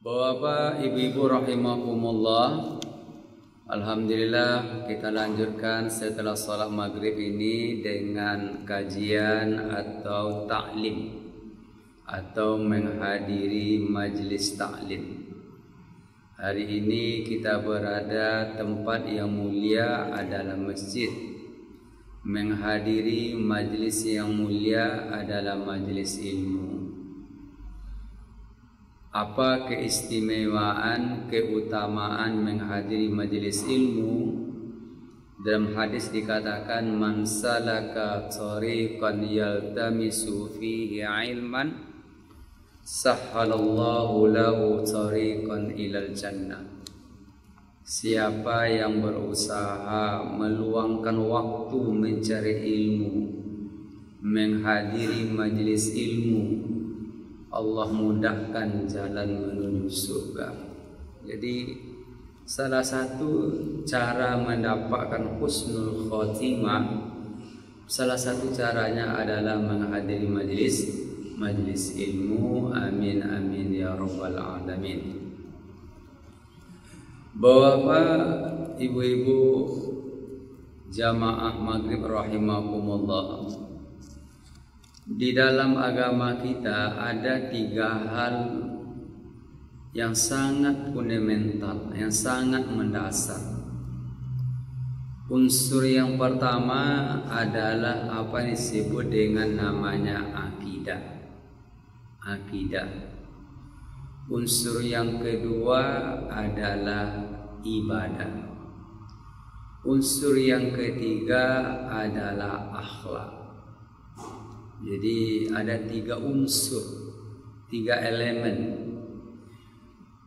Bapak, ibu-ibu rahimakumullah. Alhamdulillah, kita lanjutkan setelah salat maghrib ini dengan kajian atau ta'lim atau menghadiri majlis ta'lim. Hari ini kita berada tempat yang mulia adalah masjid. Menghadiri majlis yang mulia adalah majlis ilmu. Apa keistimewaan, keutamaan menghadiri majelis ilmu? Dalam hadis dikatakan, man salaka tariqan yaltamisu fihi ilman sahhalallahu lahu tariqan ilal jannah. Siapa yang berusaha meluangkan waktu mencari ilmu, menghadiri majelis ilmu, Allah mudahkan jalan menuju surga. Jadi salah satu cara mendapatkan husnul khotimah, salah satu caranya adalah menghadiri majlis ilmu. Amin amin ya rabbal alamin. Bapak, ibu-ibu jamaah maghrib rahimakumullah. Di dalam agama kita ada 3 hal yang sangat fundamental, yang sangat mendasar. Unsur yang pertama adalah apa yang disebut dengan namanya akidah. Akidah. Unsur yang kedua adalah ibadah. Unsur yang ketiga adalah akhlak. Jadi ada 3 unsur, 3 elemen.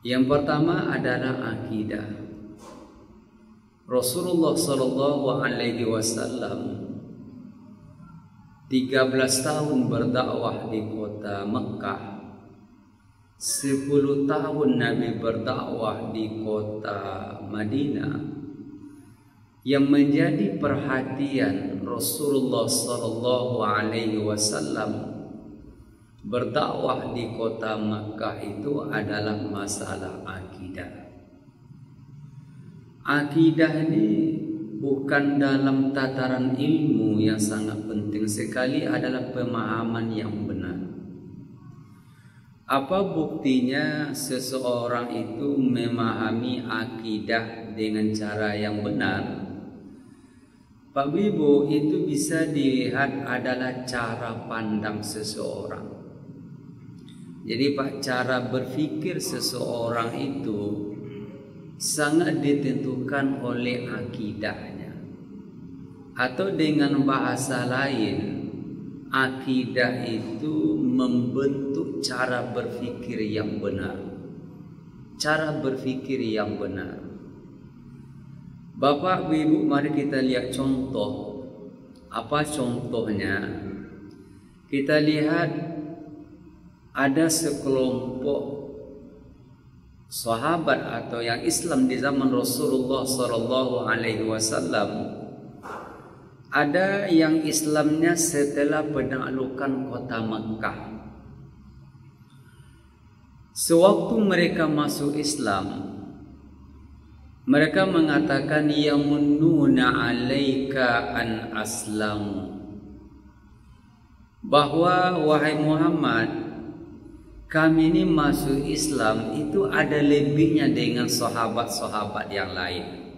Yang pertama adalah akidah. Rasulullah Sallallahu Alaihi Wasallam 13 tahun berdakwah di kota Mekah, 10 tahun Nabi berdakwah di kota Madinah. Yang menjadi perhatian Rasulullah Sallallahu Alaihi Wasallam berdakwah di kota Makkah itu adalah masalah akidah. Akidah ini bukan dalam tataran ilmu yang sangat penting sekali, adalah pemahaman yang benar. Apa buktinya seseorang itu memahami akidah dengan cara yang benar? Pak Bibu, itu bisa dilihat adalah cara pandang seseorang. Jadi Pak, cara berpikir seseorang itu sangat ditentukan oleh akidahnya. Atau dengan bahasa lain, akidah itu membentuk cara berpikir yang benar. Cara berpikir yang benar. Bapak, Ibu, mari kita lihat contoh. Apa contohnya? Kita lihat ada sekelompok sahabat atau yang Islam di zaman Rasulullah Sallallahu Alaihi Wasallam. Ada yang Islamnya setelah penaklukan kota Makkah. Sewaktu mereka masuk Islam, mereka mengatakan yamununa alaika an aslamu, bahwa wahai Muhammad, kami ini masuk Islam itu ada lebihnya dengan sahabat-sahabat yang lain.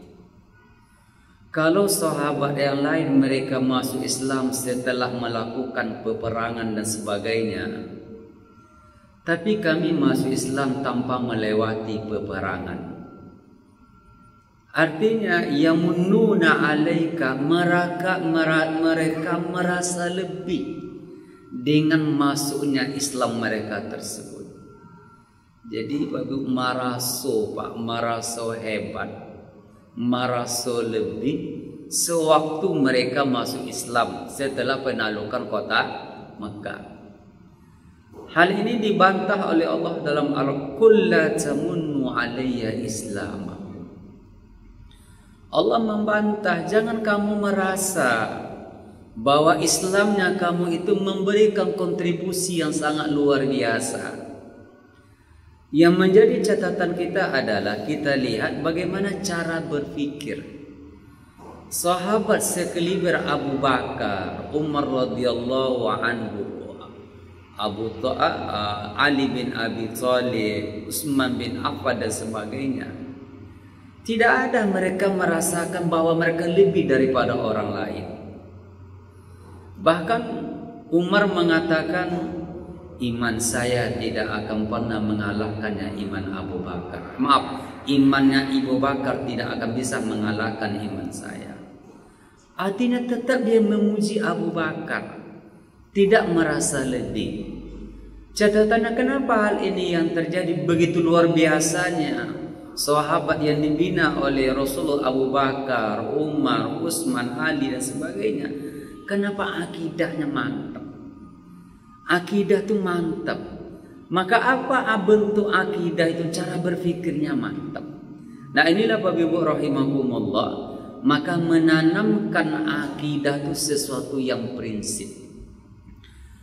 Kalau sahabat yang lain mereka masuk Islam setelah melakukan peperangan dan sebagainya, tapi kami masuk Islam tanpa melewati peperangan. Artinya yamununa alaika, mereka merasa lebih dengan masuknya Islam mereka tersebut. Jadi bagi maraso hebat, maraso lebih sewaktu mereka masuk Islam setelah penaklukan kota Makkah. Hal ini dibantah oleh Allah dalam Al-Qul la tamunnu alayya Islam. Allah membantah, jangan kamu merasa bahwa Islamnya kamu itu memberikan kontribusi yang sangat luar biasa. Yang menjadi catatan kita adalah kita lihat bagaimana cara berpikir sahabat sekaliber Abu Bakar, Umar radhiyallahu anhu, Ali bin Abi Thalib, Utsman bin Affan dan sebagainya. Tidak ada mereka merasakan bahwa mereka lebih daripada orang lain. Bahkan Umar mengatakan, iman saya tidak akan pernah mengalahkannya iman Abu Bakar. Maaf, imannya Abu Bakar tidak akan bisa mengalahkan iman saya. Artinya tetap dia memuji Abu Bakar, tidak merasa lebih. Catatannya kenapa hal ini yang terjadi begitu luar biasanya? Sahabat yang dibina oleh Rasulullah Abu Bakar, Umar, Utsman, Ali dan sebagainya. Kenapa akidahnya mantap? Akidah itu mantap. Maka apa bentuk akidah itu? Cara berfikirnya mantap. Nah inilah Bapak Ibu rahimakumullah. Maka menanamkan akidah itu sesuatu yang prinsip.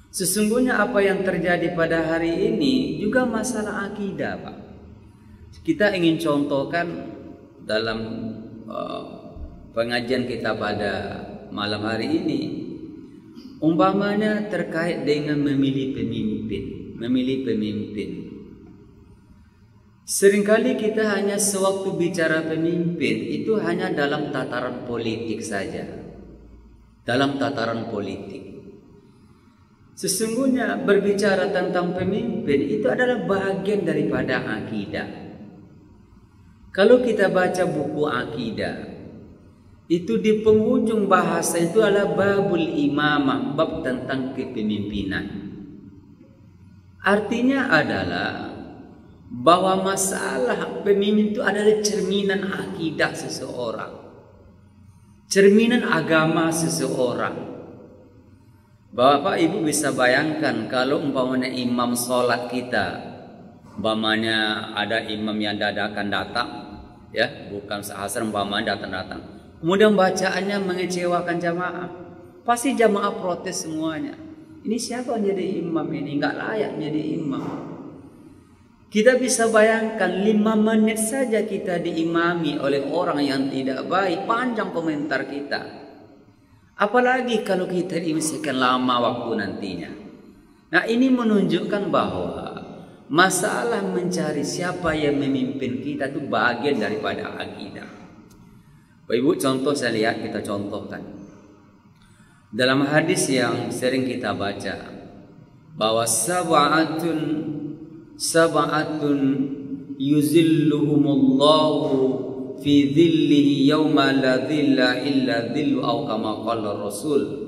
Sesungguhnya apa yang terjadi pada hari ini juga masalah akidah, Pak. Kita ingin contohkan dalam pengajian kita pada malam hari ini. Umpamanya terkait dengan memilih pemimpin. Seringkali kita hanya sewaktu bicara pemimpin itu hanya dalam tataran politik saja. Dalam tataran politik. Sesungguhnya berbicara tentang pemimpin itu adalah bagian daripada akidah. Kalau kita baca buku akidah, itu di penghujung bahasa itu adalah babul imamah, bab tentang kepemimpinan. Artinya adalah bahwa masalah pemimpin itu adalah cerminan akidah seseorang, cerminan agama seseorang. Bapak Ibu bisa bayangkan kalau umpamanya imam sholat kita, umpamanya ada imam yang dadakan datang, ya bukan sehasar umpamanya datang. Kemudian bacaannya mengecewakan jamaah, pasti jamaah protes semuanya. Ini siapa yang jadi imam ini? Nggak layak menjadi imam. Kita bisa bayangkan 5 menit saja kita diimami oleh orang yang tidak baik, panjang komentar kita. Apalagi kalau kita sekian lama waktu nantinya. Nah ini menunjukkan bahwa masalah mencari siapa yang memimpin kita itu bagian daripada akidah. Bapak Ibu, contoh saya lihat kita contohkan. Dalam hadis yang sering kita baca bahwa sab'atun yuzilluhumullahu fi dhillihi yawma la dhilla illa dhillu aw kama qala Rasul.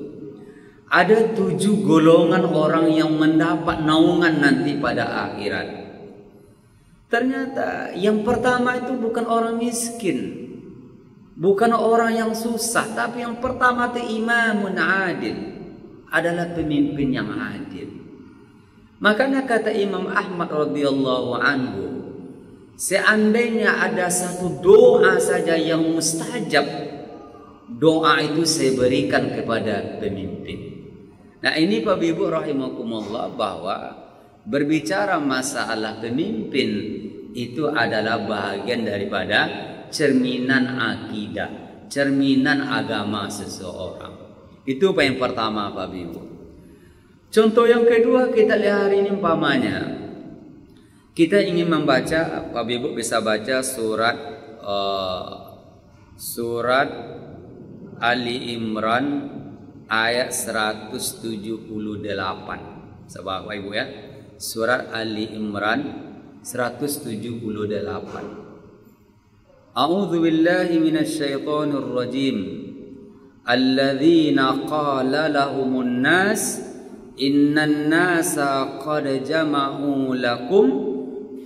Ada 7 golongan orang yang mendapat naungan nanti pada akhirat. Ternyata yang pertama itu bukan orang miskin, bukan orang yang susah, tapi yang pertama itu imamun adil, adalah pemimpin yang adil. Makanya kata Imam Ahmad radhiyallahu anhu, seandainya ada satu doa saja yang mustajab, doa itu saya berikan kepada pemimpin. Nah ini Bapak Ibu rahimakumullah, bahwa berbicara masalah pemimpin itu adalah bagian daripada cerminan akidah, cerminan agama seseorang. Itu yang pertama Bapak Ibu. Contoh yang kedua kita lihat hari ini umpamanya kita ingin membaca, Bapak Ibu bisa baca surat Ali Imran ayat 178. Bapak Ibu ya, surat Ali Imran 178. A'udzu billahi minasy syaithanir rajim. Alladzina qala lahumun nas innan nasa qad jama'u lakum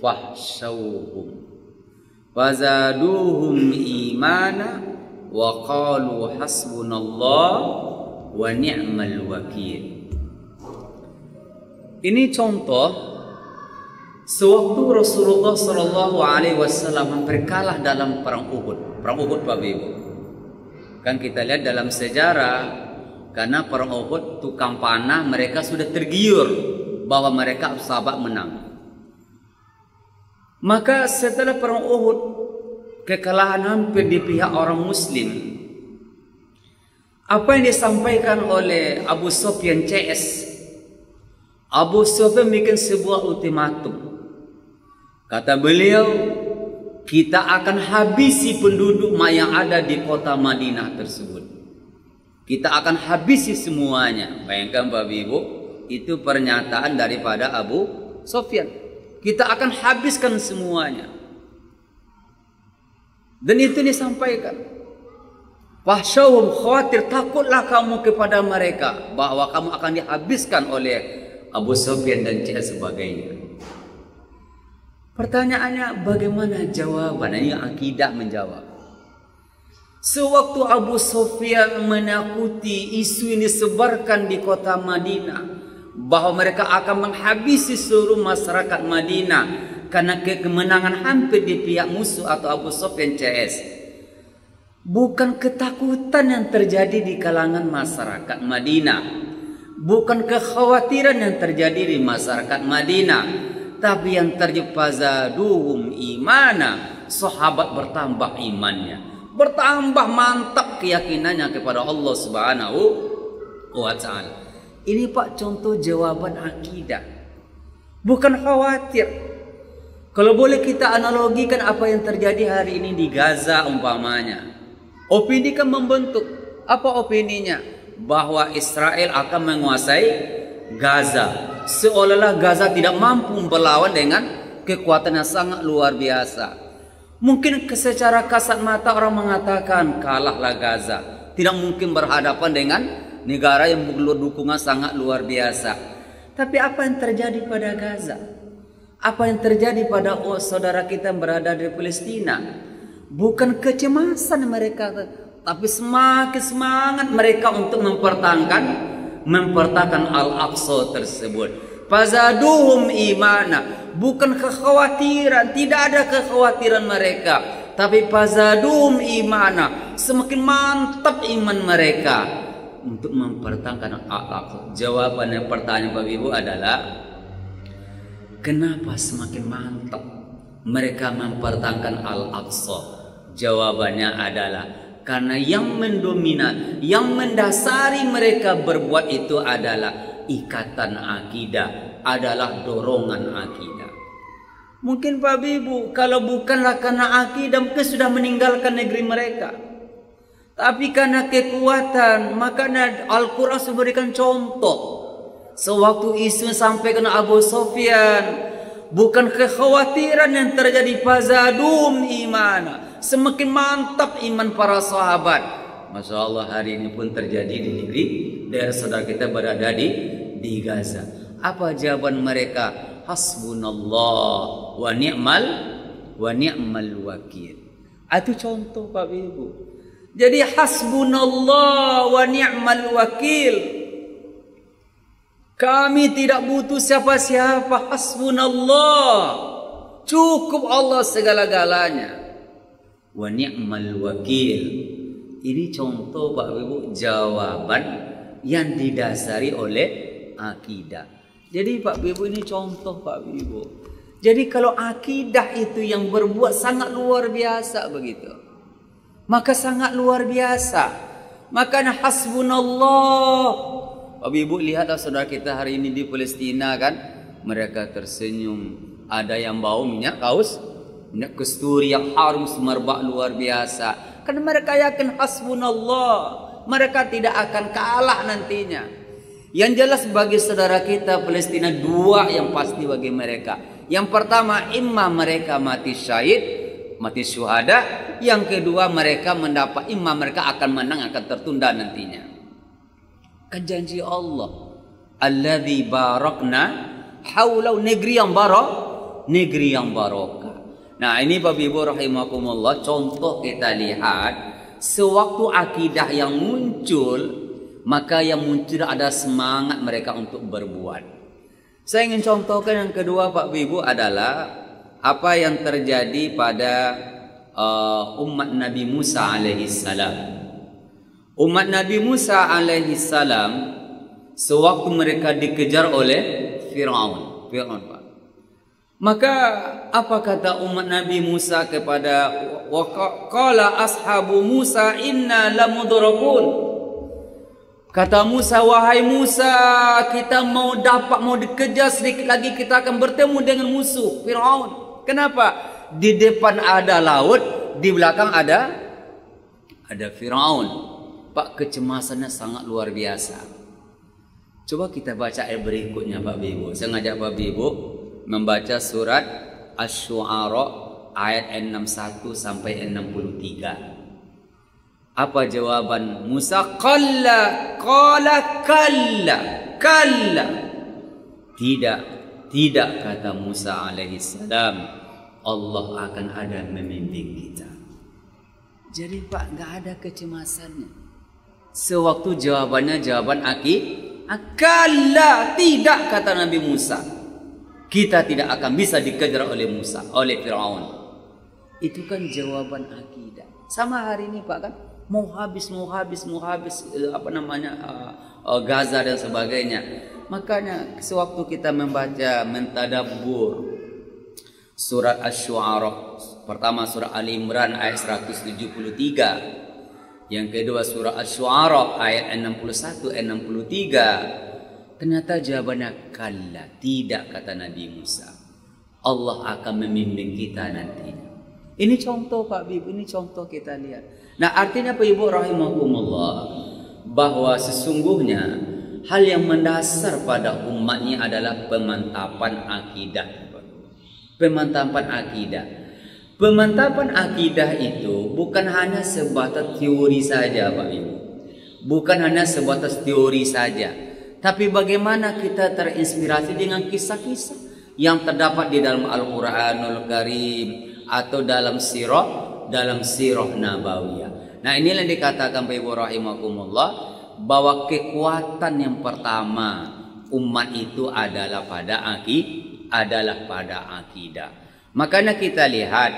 fahshawhum fazaduhum imana wa qalu hasbunallah wa ni'mal wakil. Ini contoh sewaktu Rasulullah Shallallahu Alaihi Wasallam berkalah dalam perang Uhud. Perang Uhud Bapak Ibu, kan kita lihat dalam sejarah, karena perang Uhud tukang panah mereka sudah tergiur bahwa mereka sahabat menang. Maka setelah perang Uhud, kekalahan hampir di pihak orang Muslim, apa yang disampaikan oleh Abu Sufyan CS? Abu Sufyan bikin sebuah ultimatum. Kata beliau, kita akan habisi penduduk yang ada di kota Madinah tersebut. Kita akan habisi semuanya. Bayangkan Bapak Ibu, itu pernyataan daripada Abu Sufyan. Kita akan habiskan semuanya. Dan itu disampaikan. Fahsyauhum, khawatir, takutlah kamu kepada mereka bahwa kamu akan dihabiskan oleh Abu Sufyan dan sebagainya. Pertanyaannya, bagaimana jawaban? Ini akidah menjawab. Sewaktu Abu Sufyan menakuti isu ini disebarkan di kota Madinah, bahwa mereka akan menghabisi seluruh masyarakat Madinah karena kemenangan hampir di pihak musuh atau Abu Sufyan CS. Bukan ketakutan yang terjadi di kalangan masyarakat Madinah, bukan kekhawatiran yang terjadi di masyarakat Madinah, tapi yang terjadi fazaduhum imana, sahabat bertambah imannya, bertambah mantap keyakinannya kepada Allah Subhanahu wa Ta'ala. Ini Pak contoh jawaban akidah, bukan khawatir. Kalau boleh kita analogikan apa yang terjadi hari ini di Gaza umpamanya. Opini kan membentuk. Apa opininya? Bahwa Israel akan menguasai Gaza. Seolah-olah Gaza tidak mampu berlawan dengan kekuatan yang sangat luar biasa. Mungkin secara kasat mata orang mengatakan kalahlah Gaza. Tidak mungkin berhadapan dengan negara yang mengeluarkan dukungan sangat luar biasa. Tapi apa yang terjadi pada Gaza? Apa yang terjadi pada saudara kita yang berada di Palestina? Bukan kecemasan mereka, tapi semakin semangat mereka untuk mempertahankan Al-Aqsa tersebut. Fazaduhum imana, bukan kekhawatiran, tidak ada kekhawatiran mereka, tapi fazaduhum imana, semakin mantap iman mereka untuk mempertahankan Al-Aqsa. Jawabannya pertanyaan Bapak Ibu adalah, kenapa semakin mantap mereka mempertahankan Al-Aqsa? Jawabannya adalah karena yang mendominan, yang mendasari mereka berbuat itu adalah ikatan akidah, adalah dorongan akidah. Mungkin Bapak Ibu, kalau bukanlah karena akidah, mungkin sudah meninggalkan negeri mereka. Tapi karena kekuatan, makanya Al-Quran memberikan contoh. Sewaktu isu sampaikan Abu Sufyan, bukan kekhawatiran yang terjadi, fazadum imana, semakin mantap iman para sahabat. Masya Allah, hari ini pun terjadi di negeri daerah saudara kita berada di Gaza. Apa jawaban mereka? Hasbunallah wa ni'mal wakil. Itu contoh Bapak Ibu. Jadi hasbunallah wa ni'mal wakil. Kami tidak butuh siapa-siapa. Hasbunallah, cukup Allah segala-galanya. Wa ni'mal wakil. Ini contoh Bapak Ibu jawaban yang didasari oleh akidah. Jadi Pak Ibu, ini contoh Pak Ibu. Jadi kalau akidah itu yang berbuat sangat luar biasa begitu, maka sangat luar biasa. Makanya hasbunallah. Bapak Ibu lihatlah saudara kita hari ini di Palestina kan, mereka tersenyum. Ada yang bau minyak kaus, minyak kasturi yang harum semerbak luar biasa. Karena mereka yakin hasbunallah, mereka tidak akan kalah nantinya. Yang jelas bagi saudara kita Palestina, dua yang pasti bagi mereka. Yang pertama, imma mereka mati syahid, mati syuhada. Yang kedua, mereka mendapat, imma mereka akan menang, akan tertunda nantinya. Kan janji Allah, alladzi barakna haulau, negeri yang barokah. Nah, ini Bapak Ibu rahimakumullah, contoh kita lihat sewaktu akidah yang muncul, maka yang muncul ada semangat mereka untuk berbuat. Saya ingin contohkan yang kedua Pak Ibu adalah apa yang terjadi pada umat Nabi Musa alaihissalam. Umat Nabi Musa alaihissalam sewaktu mereka dikejar oleh Fir'aun, Pak. Maka apa kata umat Nabi Musa kepada qala ashabu Musa inna lamudrakun. Kata Musa, wahai Musa, kita mau dikejar sedikit lagi, kita akan bertemu dengan musuh Firaun. Kenapa? Di depan ada laut, di belakang ada Firaun. Pak, kecemasannya sangat luar biasa. Coba kita baca ayat berikutnya Pak Ibu. Saya ngajak Pak Ibu membaca surat Asy-Syu'ara ayat 61 sampai 63. Apa jawaban Musa? Qala kalla. Tidak kata Musa alaihi salam. Allah akan ada memimpin kita. Jadi Pak, enggak ada kecemasannya. Sewaktu jawaban kalla, tidak kata Nabi Musa. Kita tidak akan bisa dikejar oleh Firaun. Itu kan jawaban akidah. Sama hari ini Pak kan, mau habis Gaza dan sebagainya. Makanya sewaktu kita mentadabbur surat Asy-Syu'ara, pertama surah Ali Imran ayat 173, yang kedua surah Asy-Syu'ara ayat 61 63. Ternyata jawabannya kalla, tidak kata Nabi Musa. Allah akan memimpin kita nanti. Ini contoh Pak Ibu, ini contoh kita lihat. Nah, artinya Pak Ibu rahimakumullah, bahwa sesungguhnya hal yang mendasar pada umat ini adalah pemantapan akidah. Pemantapan akidah. Pemantapan akidah itu bukan hanya sebatas teori saja Pak Ibu. Bukan hanya sebatas teori saja. Tapi bagaimana kita terinspirasi dengan kisah-kisah yang terdapat di dalam Al-Quranul Karim atau dalam sirah Nabawiyah. Nah, inilah yang dikatakan Bapak Ibu rahimakumullah, bahwa kekuatan yang pertama umat itu adalah pada akidah. Makanya kita lihat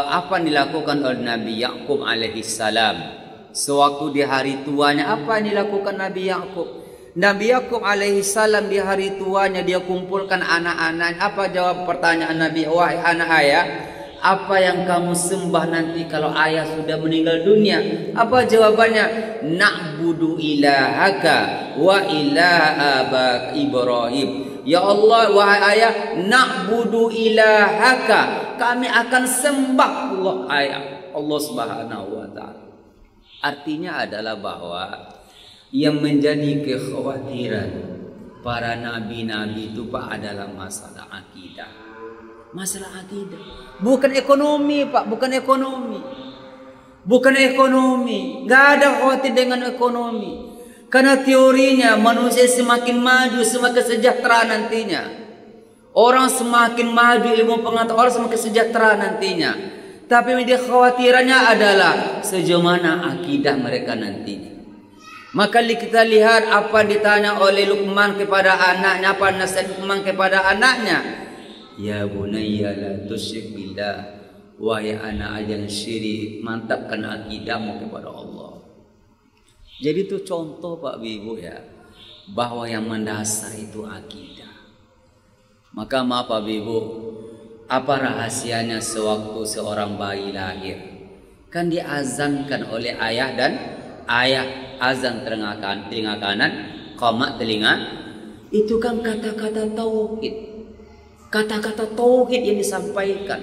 apa yang dilakukan oleh Nabi Yakub alaihi salam sewaktu di hari tuanya. Apa yang dilakukan Nabi Yakub? Nabi Yakub alaihi salam di hari tuanya dia kumpulkan anak-anak. Apa jawab pertanyaan Nabi? Wahai anak ayah, apa yang kamu sembah nanti kalau ayah sudah meninggal dunia? Apa jawabannya? Na'budu ilahaka wa ilaha abak Ibrahim. Ya Allah, wahai ayah, na'budu ilahaka, kami akan sembah Allah Subhanahu wa taala. Artinya adalah bahwa yang menjadi kekhawatiran para nabi-nabi itu Pak adalah masalah akidah. Masalah akidah. Bukan ekonomi Pak, bukan ekonomi. Enggak ada khawatir dengan ekonomi. Karena teorinya manusia semakin maju semakin sejahtera nantinya. Orang semakin maju ilmu pengetahuan semakin sejahtera nantinya. Tapi yang khawatirannya adalah sejauh mana akidah mereka nantinya. Maka kita lihat apa ditanya oleh Luqman kepada anaknya, apa nasihat Luqman kepada anaknya. Ya bunayya la tusyrik billah, wahai anak jangan syirik, mantapkan akidahmu kepada Allah. Jadi itu contoh Pak Ibu ya, bahwa yang mendasar itu akidah. Maka maaf Pak Ibu, apa rahasianya sewaktu seorang bayi lahir? Kan diazankan oleh ayah dan azan telinga kanan, qamat telinga. Itu kan kata-kata tauhid. Kata-kata tauhid yang disampaikan.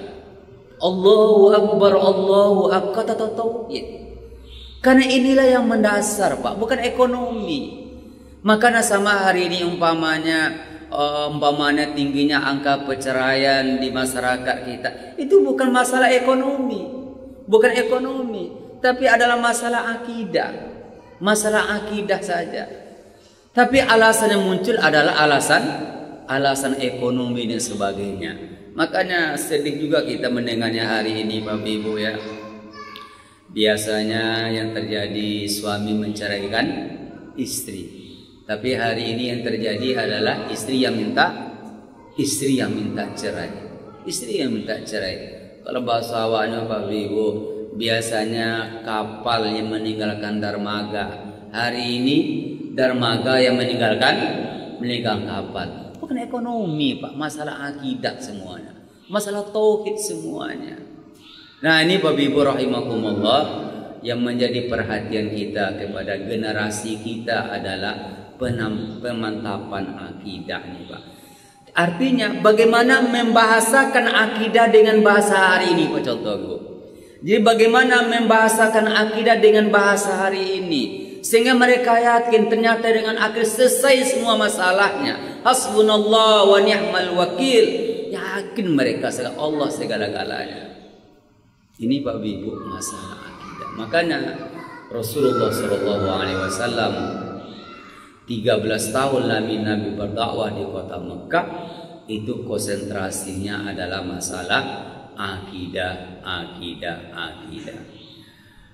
Allahu Akbar, kata-kata tauhid. Karena inilah yang mendasar Pak, bukan ekonomi. Makanya sama hari ini umpamanya tingginya angka perceraian di masyarakat kita, itu bukan masalah ekonomi. Bukan ekonomi, tapi adalah masalah akidah. Masalah akidah saja. Tapi alasan yang muncul adalah alasan ekonomi dan sebagainya. Makanya sedih juga kita mendengarnya hari ini Bapak Ibu ya. Biasanya yang terjadi suami menceraikan istri. Tapi hari ini yang terjadi adalah istri yang minta cerai. Istri yang minta cerai. Kalau bahasa awalnya Bapak Ibu, biasanya kapal yang meninggalkan dermaga. Hari ini dermaga yang meninggalkan kapal. bukan ekonomi Pak, masalah akidah semuanya, masalah tauhid semuanya. Nah ini Bapak Ibu rahimakumullah, yang menjadi perhatian kita kepada generasi kita adalah pemantapan akidah nih Pak. Artinya bagaimana membahasakan akidah dengan bahasa hari ini Pak, contoh Bu. Jadi bagaimana membahasakan akidah dengan bahasa hari ini sehingga mereka yakin ternyata dengan akidah selesai semua masalahnya. Hasbunallah wa ni'mal wakil. Yakin mereka Allah segala-galanya. Ini Pak Ibu masalah akidah. Makanya Rasulullah SAW 13 tahun Nabi berdakwah di kota Mekah, itu konsentrasinya adalah masalah akidah.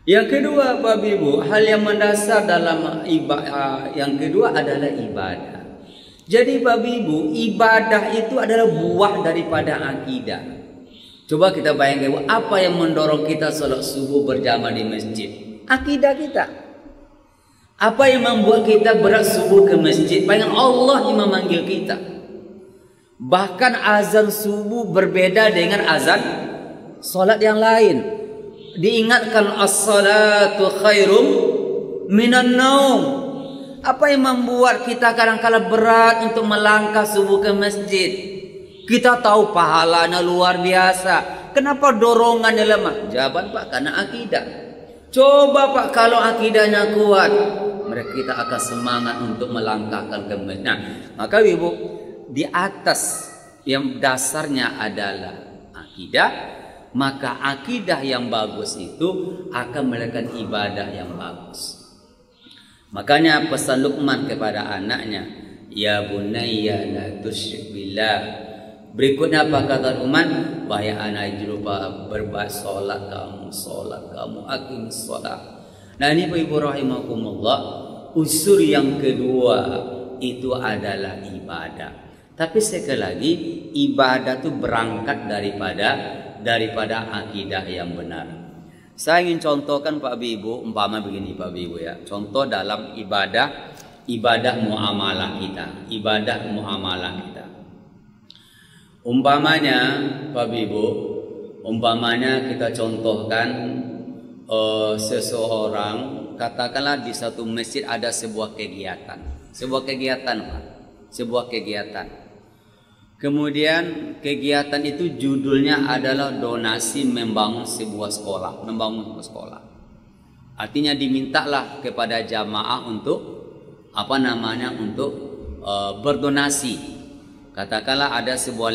Yang kedua Bapak Ibu, hal yang mendasar dalam ibadah yang kedua adalah ibadah. Jadi Bapak Ibu, ibadah itu adalah buah daripada akidah. Coba kita bayangkan apa yang mendorong kita sholat subuh berjamaah di masjid? Akidah kita. Apa yang membuat kita berat subuh ke masjid? Pengen Allah yang memanggil kita. Bahkan azan subuh berbeda dengan azan solat yang lain. Diingatkan as-salatu khairum minan naum. Apa yang membuat kita kadang-kala berat untuk melangkah subuh ke masjid? Kita tahu pahalanya luar biasa. Kenapa dorongannya lemah? Jawaban Pak, karena akidah. Coba Pak, kalau akidahnya kuat, kita akan semangat untuk melangkahkan ke masjid. Nah, maka Ibu, di atas yang dasarnya adalah akidah, maka akidah yang bagus itu akan melakukan ibadah yang bagus. Makanya pesan Luqman kepada anaknya, ya bunayya la tusyrik billah. Berikutnya apa kata Luqman? Wahai anak, lupa berbuat solat kamu akim solat. Nah ini Ibu rahimakumullah, unsur yang kedua itu adalah ibadah. Tapi sekali lagi, ibadah itu berangkat daripada akidah yang benar. Saya ingin contohkan Pak Ibu, umpama begini Pak Ibu ya. Contoh dalam ibadah muamalah kita, Umpamanya Pak Ibu, kita contohkan seseorang, katakanlah di satu masjid ada sebuah kegiatan Pak, kemudian kegiatan itu judulnya adalah donasi membangun sebuah sekolah. Artinya dimintalah kepada jamaah untuk berdonasi. Katakanlah ada sebuah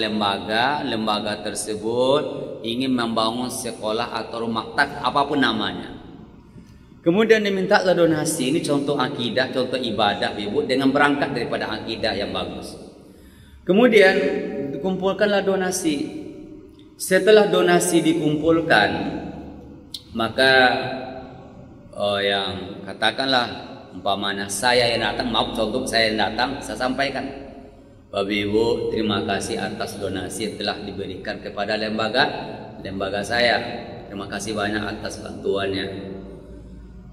lembaga tersebut ingin membangun sekolah atau rumah tak apapun namanya. Kemudian diminta donasi. Ini contoh akidah, contoh ibadah Ibu, dengan berangkat daripada akidah yang bagus. Kemudian dikumpulkanlah donasi. Setelah donasi dikumpulkan, maka yang katakanlah umpamanya saya yang datang, maaf contoh saya yang datang, saya sampaikan, Bapak Ibu, terima kasih atas donasi yang telah diberikan kepada lembaga saya. Terima kasih banyak atas bantuannya.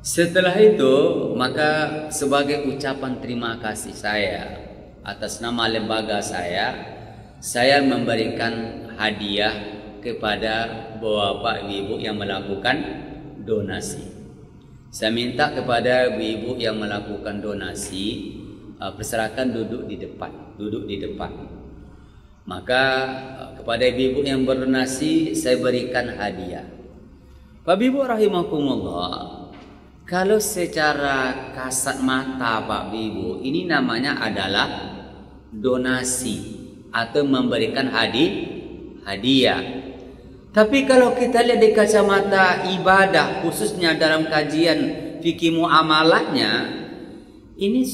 Setelah itu, maka sebagai ucapan terima kasih saya atas nama lembaga saya memberikan hadiah kepada Bapak Ibu yang melakukan donasi. Saya minta kepada ibu-ibu yang melakukan donasi, persilakan duduk di depan. Maka kepada ibu-ibu yang berdonasi saya berikan hadiah. Bapak Ibu rahimakumullah, kalau secara kasat mata Pak Ibu, ini namanya adalah donasi atau memberikan hadiah. Tapi kalau kita lihat di kacamata ibadah, khususnya dalam kajian fikih muamalahnya, ini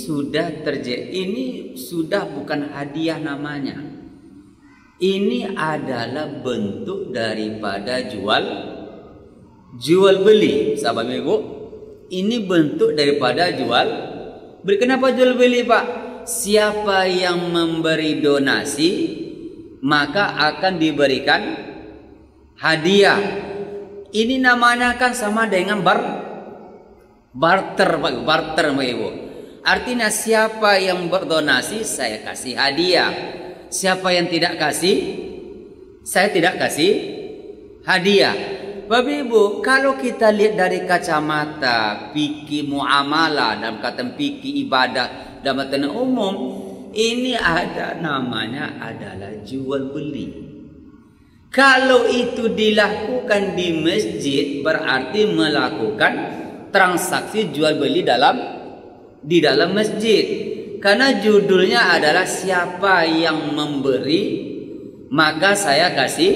sudah bukan hadiah namanya. Ini adalah bentuk daripada jual beli, sahabat Ibu. Ini bentuk daripada jual beli. Kenapa jual beli Pak? Siapa yang memberi donasi maka akan diberikan hadiah. Ini namanya kan sama dengan barter Pak Ibu. Artinya siapa yang berdonasi saya kasih hadiah. Siapa yang tidak kasih saya tidak kasih hadiah. Bapak Ibu, kalau kita lihat dari kacamata fikih muamalah dalam kata fikih ibadah dalam kata umum, ini ada namanya adalah jual beli. Kalau itu dilakukan di masjid berarti melakukan transaksi jual beli di dalam masjid. Karena judulnya adalah siapa yang memberi maka saya kasih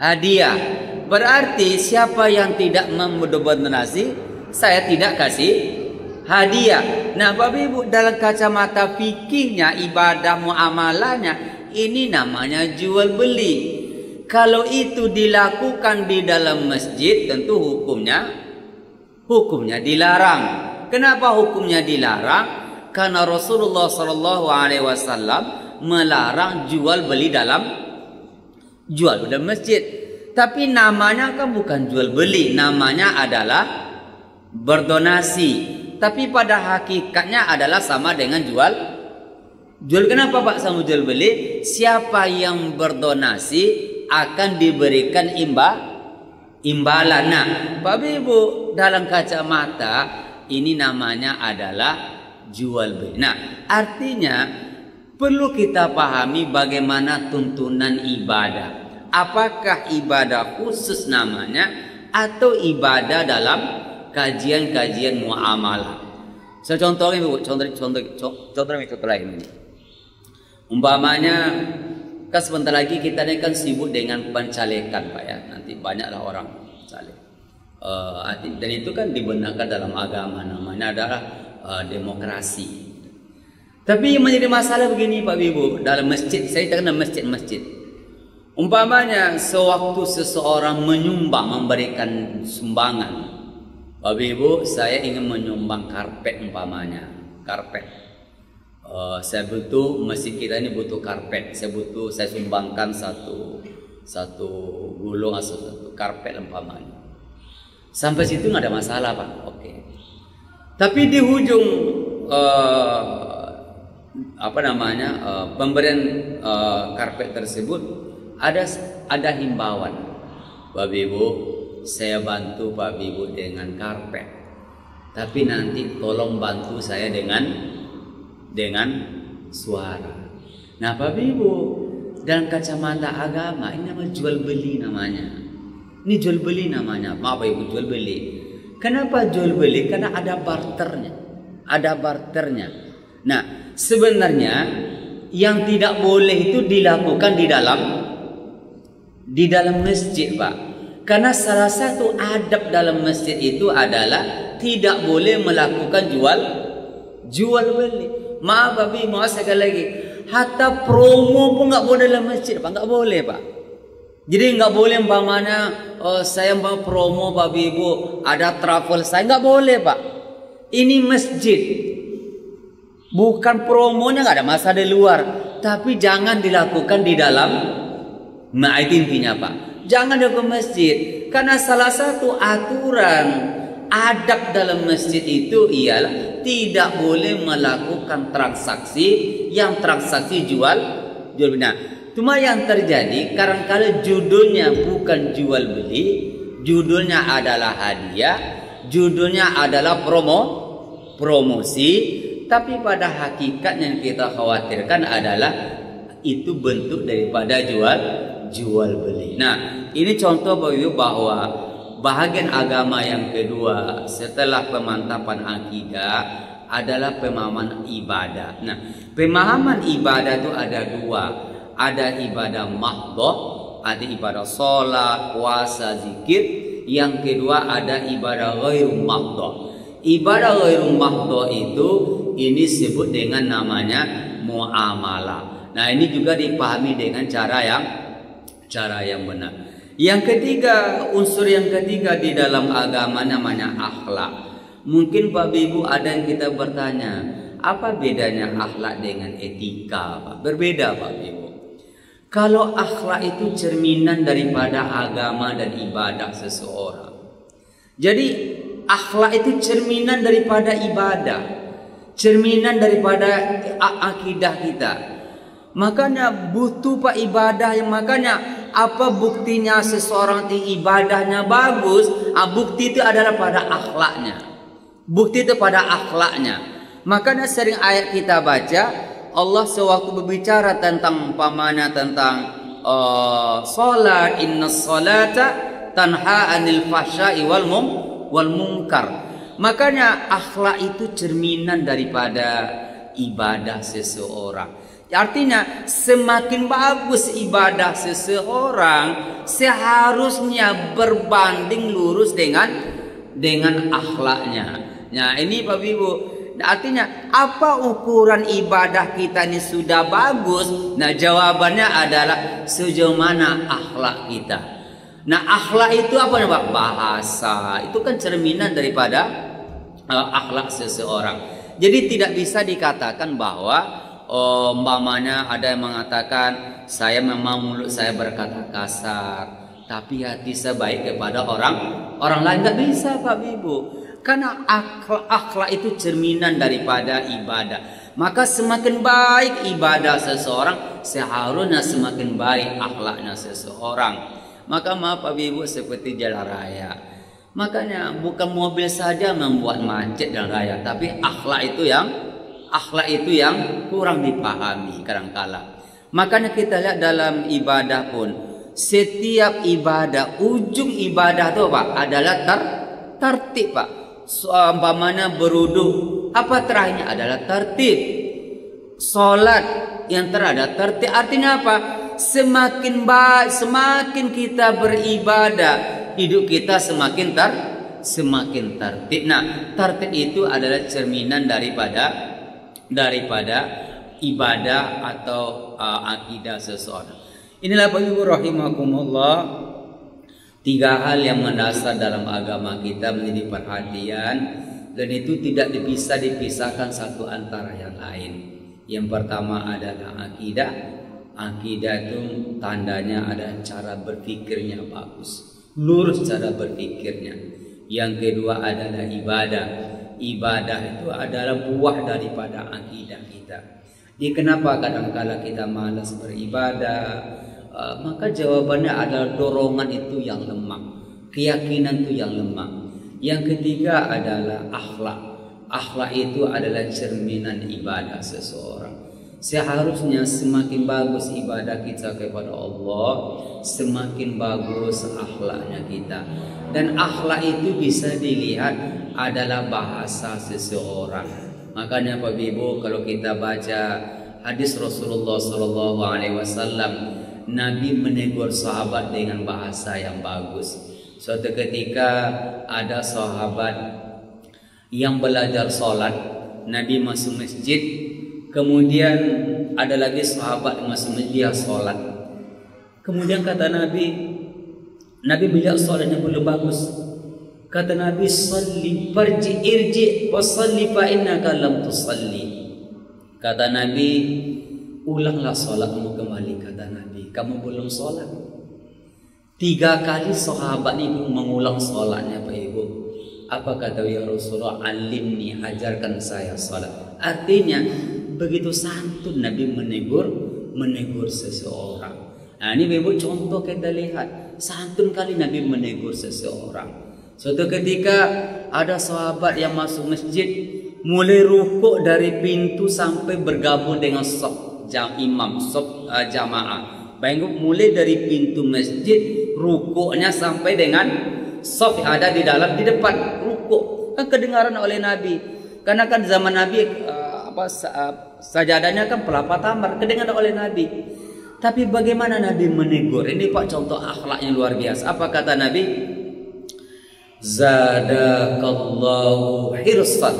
hadiah. Berarti siapa yang tidak berdonasi saya tidak kasih hadiah. Nah Bapak Ibu, dalam kacamata fikihnya ibadah muamalahnya ini namanya jual beli. Kalau itu dilakukan di dalam masjid tentu hukumnya dilarang. Kenapa hukumnya dilarang? Karena Rasulullah SAW melarang jual beli dalam masjid. Tapi namanya kan bukan jual beli, namanya adalah berdonasi. Tapi pada hakikatnya adalah sama dengan jual. Kenapa Pak sama jual beli? Siapa yang berdonasi akan diberikan imbalan. Nah, Bapak Ibu, dalam kacamata ini namanya adalah jual beli. Nah, artinya perlu kita pahami bagaimana tuntunan ibadah. Apakah ibadah khusus namanya atau ibadah dalam kajian-kajian muamalah. Saya contohnya Ibu, contoh lain ini. Umpamanya kan sebentar lagi kita ini kan sibuk dengan pencalekan Pak ya. Nanti banyaklah orang caleg. Dan itu kan dibenarkan dalam agama, namanya adalah demokrasi. Tapi yang menjadi masalah begini Pak Ibu, dalam masjid, saya terkena masjid. Umpamanya sewaktu seseorang memberikan sumbangan, Bapak Ibu, saya ingin menyumbang karpet umpamanya, karpet. Saya butuh, masjid kita ini butuh karpet. Saya sumbangkan satu gulung atau satu karpet umpamanya. Sampai situ nggak ada masalah Pak. Oke. Tapi di ujung pemberian karpet tersebut ada himbauan. Bapak Ibu, saya bantu Bapak Ibu dengan karpet. Tapi nanti tolong bantu saya dengan suara. Nah Bapak Ibu, dalam kacamata agama ini namanya jual beli namanya. Ini jual beli namanya. Maaf Bapak Ibu, jual beli. Kenapa jual beli? Karena ada barternya. Nah sebenarnya yang tidak boleh itu dilakukan di dalam masjid Pak. Karena salah satu adab dalam masjid itu adalah tidak boleh melakukan jual beli. Maaf Bapak, maaf sekali lagi. Hatta promo pun nggak boleh dalam masjid, Pak. Nggak boleh, Pak. Jadi nggak boleh umpamanya saya mau promo Bapak Ibu ada travel saya nggak boleh Pak. Ini masjid. Bukan promonya nggak ada masa di luar, tapi jangan dilakukan di dalam. Nah itu intinya Pak. Jangan di masjid, karena salah satu aturan adab dalam masjid itu ialah tidak boleh melakukan transaksi jual beli. Nah, cuma yang terjadi kadang-kadang judulnya bukan jual beli, judulnya adalah hadiah, judulnya adalah promosi, tapi pada hakikat yang kita khawatirkan adalah itu bentuk daripada jual beli. Nah, ini contoh bahwa bahagian agama yang kedua setelah pemantapan akidah adalah pemahaman ibadah. Nah, pemahaman ibadah itu ada dua. Ada ibadah mahdhah, ada ibadah sholat, puasa, zikir. Yang kedua ada ibadah ghairu mahdhah. Ibadah ghairu mahdhah itu ini disebut dengan namanya muamalah. Nah, ini juga dipahami dengan cara yang benar. Yang ketiga, unsur yang ketiga di dalam agama namanya akhlak. Mungkin Bapak Ibu ada yang kita bertanya, apa bedanya akhlak dengan etika, Pak? Berbeda Bapak Ibu. Kalau akhlak itu cerminan daripada agama dan ibadah seseorang. Jadi akhlak itu cerminan daripada ibadah. cerminan daripada akidah kita. Makanya butuh pak ibadah yang makanya apa buktinya seseorang itu ibadahnya bagus? Bukti itu adalah pada akhlaknya. Bukti itu pada akhlaknya. Makanya sering ayat kita baca Allah sewaktu berbicara tentang umpamanya tentang salat, innas salata tanha anil fahsya'i wal munkar. Makanya akhlak itu cerminan daripada ibadah seseorang. Artinya semakin bagus ibadah seseorang seharusnya berbanding lurus dengan akhlaknya. Nah ini Bapak Ibu, artinya apa ukuran ibadah kita ini sudah bagus? Nah jawabannya adalah sejauh mana akhlak kita. Nah akhlak itu apa Pak? Bahasa. Itu kan cerminan daripada akhlak seseorang. Jadi tidak bisa dikatakan bahwa umpamanya ada yang mengatakan saya memang mulut saya berkata kasar tapi hati saya baik kepada orang lain. Nggak bisa Pak Ibu, karena akhlak itu cerminan daripada ibadah. Maka semakin baik ibadah seseorang seharusnya semakin baik akhlaknya seseorang. Maka maaf Pak Ibu, seperti jalan raya, makanya bukan mobil saja membuat macet jalan raya, tapi akhlak itu yang kurang dipahami kadang-kala. Makanya kita lihat dalam ibadah pun, setiap ibadah, ujung ibadah itu Pak adalah tertib Pak. Umpamanya berudu, apa terakhirnya adalah tertib. Salat yang terakhir tertib. Artinya apa? Semakin baik, semakin kita beribadah, hidup kita semakin tertib. Nah, tertib itu adalah cerminan daripada ibadah atau akidah seseorang. Inilah Bapak Ibu rahimakumullah, 3 hal yang mendasar dalam agama kita menjadi perhatian, dan itu tidak bisa dipisahkan satu antara yang lain. Yang pertama adalah akidah. Akidah itu tandanya ada cara berpikirnya bagus, lurus cara berpikirnya. Yang kedua adalah ibadah. Ibadah itu adalah buah daripada akidah kita. Jadi kenapa kadang-kala kita malas beribadah? Maka jawabannya adalah dorongan itu yang lemah, keyakinan itu yang lemah. Yang ketiga adalah akhlak. Akhlak itu adalah cerminan ibadah seseorang. Seharusnya semakin bagus ibadah kita kepada Allah, semakin bagus akhlaknya kita. Dan akhlak itu bisa dilihat adalah bahasa seseorang. Makanya Bapak Ibu, kalau kita baca hadis Rasulullah SAW, Nabi menegur sahabat dengan bahasa yang bagus. Suatu ketika ada sahabat yang belajar sholat, Nabi masuk masjid, kemudian ada lagi sahabat masuk masjid sholat. Kemudian kata Nabi melihat sholatnya belum bagus. Kata Nabi, "Shalli irji wa shalli fa innaka lam tusalli." Kata Nabi, ulanglah sholatmu kembali. Kata Nabi, kamu belum sholat. 3 kali sahabat ini mengulang sholatnya Pak Ibu. Apa kata ya Rasulullah? Alimni, ajarkan saya sholat. Artinya begitu santun Nabi menegur seseorang. Nah ini Bapak Ibu contoh kita lihat, santun kali Nabi menegur seseorang. Suatu ketika ada sahabat yang masuk masjid, mulai rukuk dari pintu sampai bergabung dengan saf imam, saf jamaah. Bayangkan mulai dari pintu masjid, rukuknya sampai dengan saf yang ada di depan rukuk. Kan kedengaran oleh Nabi. Karena kan zaman Nabi sajadahnya kan pelapa tamar, kedengaran oleh Nabi. Tapi bagaimana Nabi menegur? Ini Pak contoh akhlaknya luar biasa. Apa kata Nabi? Zadakallahu hirsan,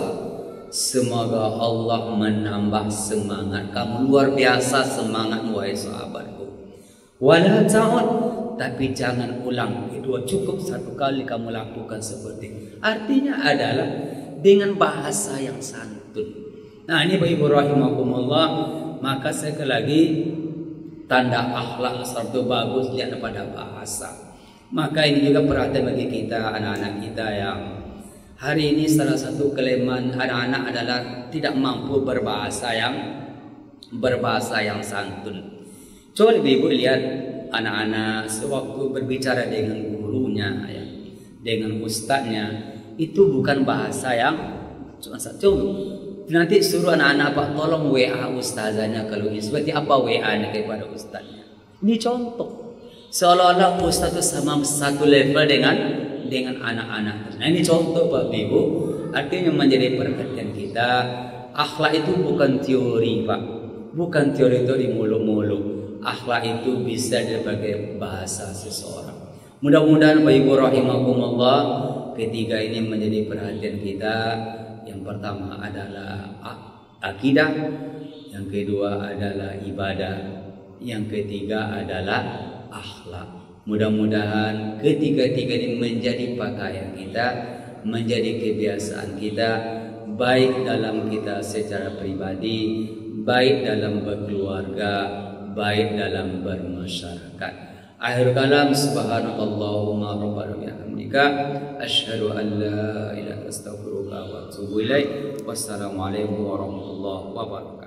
semoga Allah menambah semangat kamu. Luar biasa semangat wahai sahabatku. Wala ta'ud, tapi jangan ulang. Kedua, cukup 1 kali kamu lakukan seperti itu. Artinya adalah dengan bahasa yang santun. Nah ini Bapak Ibu rahimakumullah, maka sekali lagi tanda akhlak satu bagus lihat pada bahasa. Maka ini juga perhatian bagi kita, anak-anak kita yang Hari ini salah satu kelemahan anak-anak adalah tidak mampu berbahasa yang santun. Coba ibu lihat anak-anak sewaktu berbicara dengan gurunya, ya, dengan ustadznya, itu bukan bahasa yang coba nanti suruh anak-anak Pak tolong WA ustazanya kalau ini seperti apa WA-nya kepada ustadznya. Ini contoh seolah-olah ustadz itu sama satu level dengan anak-anak. Nah ini contoh Bapak Ibu, artinya menjadi perhatian kita. Akhlak itu bukan teori Pak, bukan teori-teori mulu-mulu. Akhlak itu bisa sebagai bahasa seseorang. Mudah-mudahan Bapak Ibu rahimakumullah, ketiga ini menjadi perhatian kita. Yang pertama adalah akidah, yang kedua adalah ibadah, yang ketiga adalah akhlak. Mudah-mudahan ketiga-tiga ini menjadi pakaian kita, menjadi kebiasaan kita, baik dalam kita secara pribadi, baik dalam berkeluarga, baik dalam bermasyarakat. Akhir kalam, subhanakallahumma rabbana bihamdika asyhadu an la ilaha illa anta astaghfiruka wa atubu ilaik. Wassalamualaikum warahmatullahi wabarakatuh.